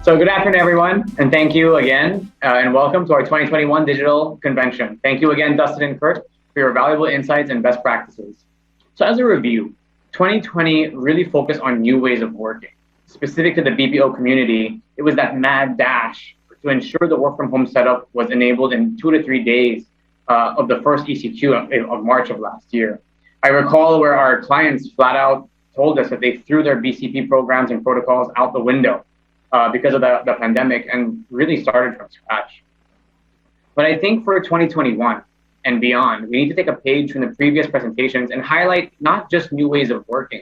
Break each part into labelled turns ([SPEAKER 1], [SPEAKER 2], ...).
[SPEAKER 1] So good afternoon, everyone, and thank you again, and welcome to our 2021 Digital Convention. Thank you again, Dustin and Kurt, for your valuable insights and best practices. So as a review, 2020 really focused on new ways of working. Specific to the BPO community, it was that mad dash to ensure the work from home setup was enabled in 2 to 3 days of the first ECQ of March of last year. I recall where our clients flat out told us that they threw their BCP programs and protocols out the window because of the pandemic and really started from scratch. But I think for 2021 and beyond, we need to take a page from the previous presentations and highlight not just new ways of working,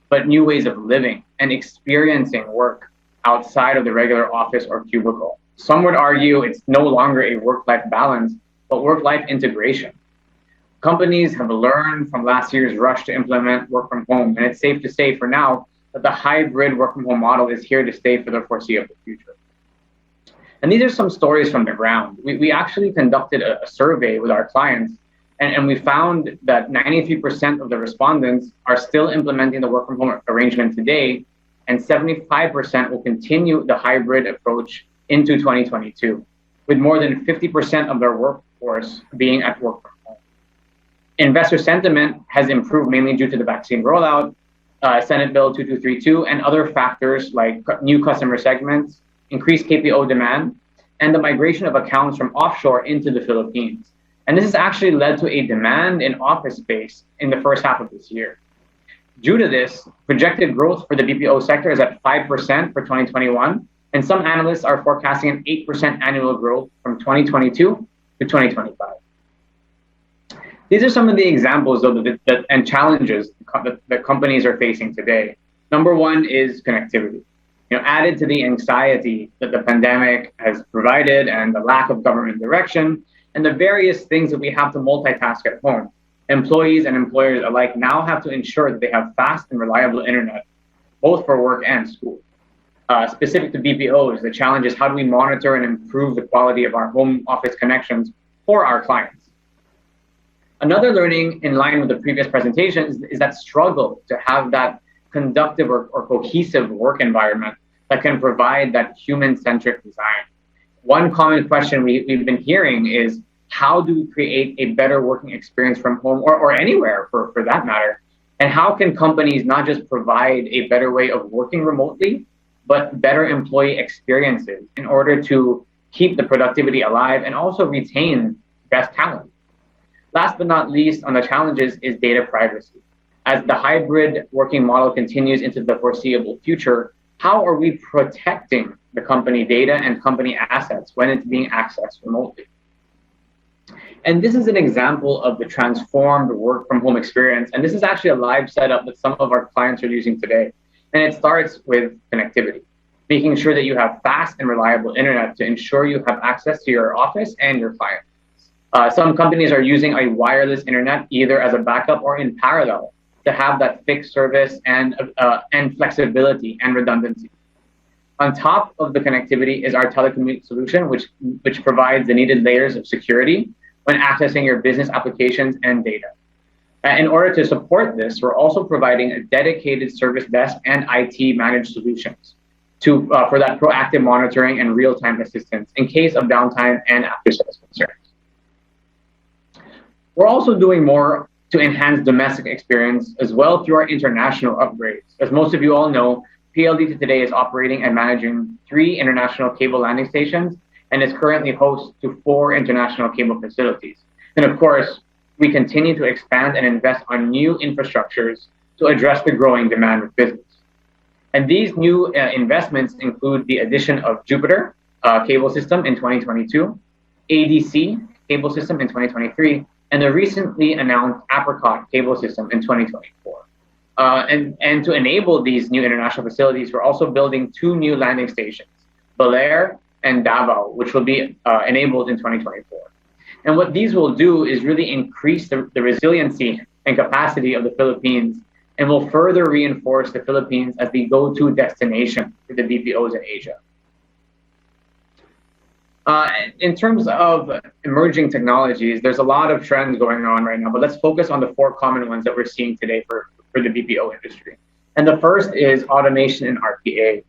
[SPEAKER 1] but new ways of living and experiencing work outside of the regular office or cubicle. Some would argue it's no longer a work-life balance, but work-life integration. Companies have learned from last year's rush to implement work from home, and it's safe to say for now that the hybrid work from home model is here to stay for the foreseeable future. And these are some stories from the ground. We actually conducted a survey with our clients, and we found that 93% of the respondents are still implementing the work from home arrangement today, and 75% will continue the hybrid approach into 2022, with more than 50% of their workforce being at work from home. Investor sentiment has improved mainly due to the vaccine rollout, Senate Bill 2232, and other factors like new customer segments, increased KPO demand, and the migration of accounts from offshore into the Philippines. And this has actually led to a demand in office space in the first half of this year. Due to this, projected growth for the BPO sector is at 5% for 2021, and some analysts are forecasting an 8% annual growth from 2022 to 2025. These are some of the examples and challenges that companies are facing today. Number one is connectivity. Added to the anxiety that the pandemic has provided and the lack of government direction and the various things that we have to multitask at home, employees and employers alike now have to ensure that they have fast and reliable internet, both for work and school. Specific to BPOs, the challenge is how do we monitor and improve the quality of our home office connections for our clients? Another learning in line with the previous presentations is that struggle to have that conductive or cohesive work environment that can provide that human-centric design. One common question we've been hearing is, how do we create a better working experience from home or anywhere for that matter? And how can companies not just provide a better way of working remotely, but better employee experiences in order to keep the productivity alive and also retain best talent? Last but not least on the challenges is data privacy. As the hybrid working model continues into the foreseeable future, how are we protecting the company data and company assets when it's being accessed remotely? And this is an example of the transformed work from home experience. And this is actually a live setup that some of our clients are using today. And it starts with connectivity, making sure that you have fast and reliable internet to ensure you have access to your office and your client. Some companies are using a wireless internet either as a backup or in parallel to have that fixed service and flexibility and redundancy. On top of the connectivity is our telecommute solution, which provides the needed layers of security when accessing your business applications and data. In order to support this, we're also providing a dedicated service desk and IT managed solutions for that proactive monitoring and real-time assistance in case of downtime and after-sales concerns. We're also doing more to enhance domestic experience as well through our international upgrades. As most of you all know, PLDT today is operating and managing 3 international cable landing stations and is currently host to 4 international cable facilities. And of course, we continue to expand and invest on new infrastructures to address the growing demand with business. And these new investments include the addition of Jupiter cable system in 2022, ADC cable system in 2023, and the recently announced Apricot cable system in 2024. And to enable these new international facilities, we're also building 2 new landing stations, Belair and Davao, which will be enabled in 2024. And what these will do is really increase the resiliency and capacity of the Philippines and will further reinforce the Philippines as the go-to destination for the BPOs in Asia. In terms of emerging technologies, there's a lot of trends going on right now, but let's focus on the 4 common ones that we're seeing today for the BPO industry. And the first is automation and RPA.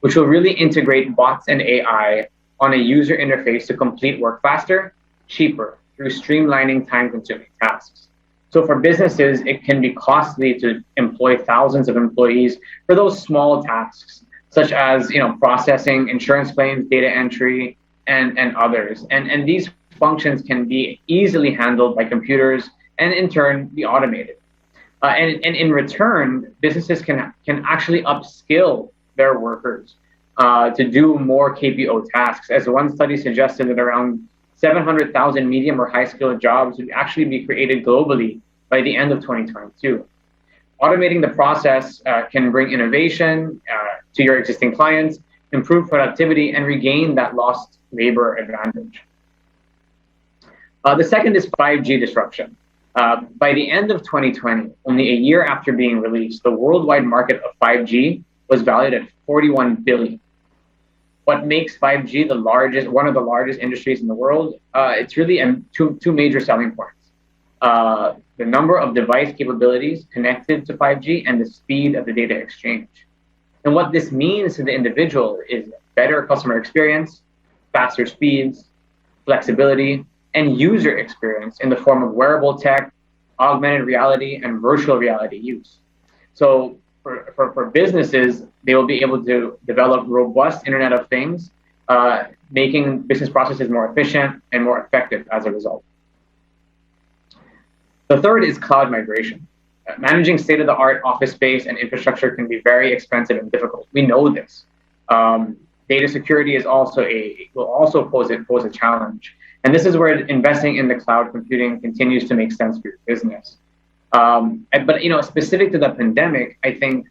[SPEAKER 1] which will really integrate bots and AI on a user interface to complete work faster, cheaper, through streamlining time-consuming tasks. So for businesses, it can be costly to employ thousands of employees for those small tasks, such as processing insurance claims, data entry, and others. And these functions can be easily handled by computers and in turn be automated. And in return, businesses can actually upskill their workers to do more KPO tasks. As one study suggested that around 700,000 medium or high skilled jobs would actually be created globally by the end of 2022. Automating the process can bring innovation to your existing clients, improve productivity, and regain that lost labor advantage. The second is 5G disruption. By the end of 2020, only a year after being released, the worldwide market of 5G was valued at 41 billion. What makes 5G one of the largest industries in the world? It's really two major selling points. The number of device capabilities connected to 5G and the speed of the data exchange. And what this means to the individual is better customer experience, faster speeds, flexibility, and user experience in the form of wearable tech, augmented reality, and virtual reality use. So for businesses, they will be able to develop robust Internet of Things, making business processes more efficient and more effective as a result. The third is cloud migration. Managing state-of-the-art office space and infrastructure can be very expensive and difficult. We know this. Data security will also pose a challenge. And this is where investing in the cloud computing continues to make sense for your business. But specific to the pandemic, I think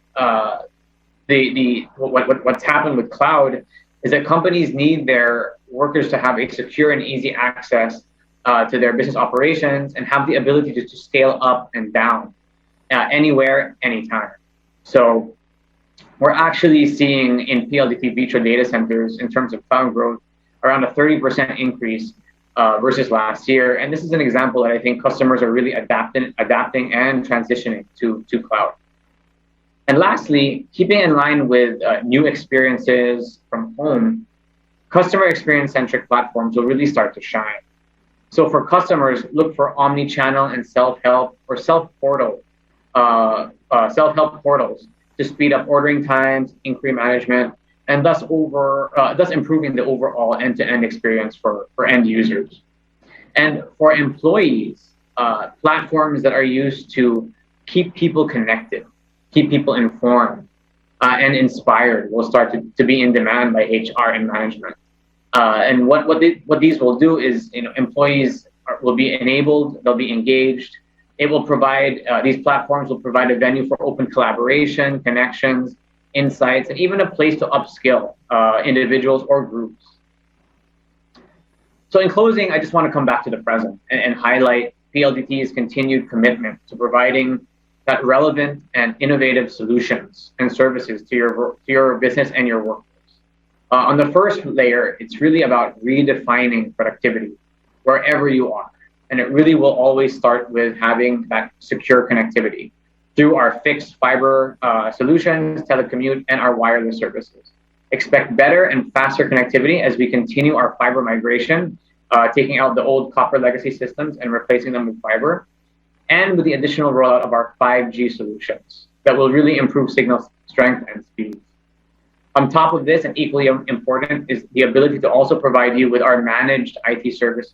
[SPEAKER 1] what's happened with cloud is that companies need their workers to have a secure and easy access to their business operations and have the ability to scale up and down anywhere, anytime. So we're actually seeing in PLDT Vitro data centers, in terms of cloud growth, around a 30% increase versus last year. And this is an example that I think customers are really adapting and transitioning to cloud. And lastly, keeping in line with new experiences from home, customer experience-centric platforms will really start to shine. So for customers, look for omni-channel and self-help or self-help portals to speed up ordering times, inquiry management, and thus improving the overall end-to-end experience for end users. And for employees, platforms that are used to keep people connected, keep people informed, and inspired will start to be in demand by HR and management. And what these will do is, employees will be enabled, they'll be engaged. It will provide, these platforms will provide a venue for open collaboration, connections, insights, and even a place to upskill individuals or groups. So in closing, I just want to come back to the present and highlight PLDT's continued commitment to providing that relevant and innovative solutions and services to your business and your workforce. On the first layer, it's really about redefining productivity wherever you are. And it really will always start with having that secure connectivity through our fixed fiber solutions, telecommute, and our wireless services. Expect better and faster connectivity as we continue our fiber migration, taking out the old copper legacy systems and replacing them with fiber, and with the additional rollout of our 5G solutions that will really improve signal strength and speed. On top of this, and equally important, is the ability to also provide you with our managed IT services.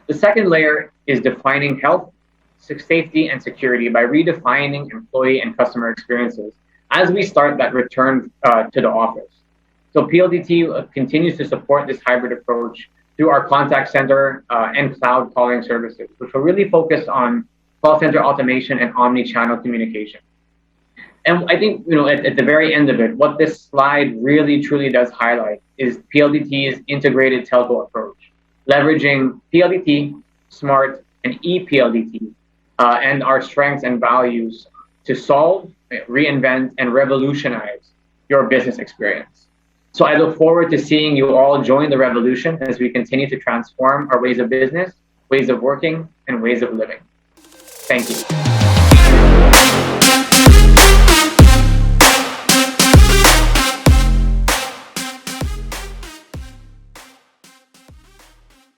[SPEAKER 1] The second layer is defining health, safety, and security by redefining employee and customer experiences as we start that return to the office. So PLDT continues to support this hybrid approach through our contact center and cloud calling services, which will really focus on call center automation and omni-channel communication. And I think, at the very end of it, what this slide really truly does highlight is PLDT's integrated telco approach, leveraging PLDT, Smart, and ePLDT, and our strengths and values to solve, reinvent, and revolutionize your business experience. So I look forward to seeing you all join the revolution as we continue to transform our ways of business, ways of working, and ways of living. Thank you.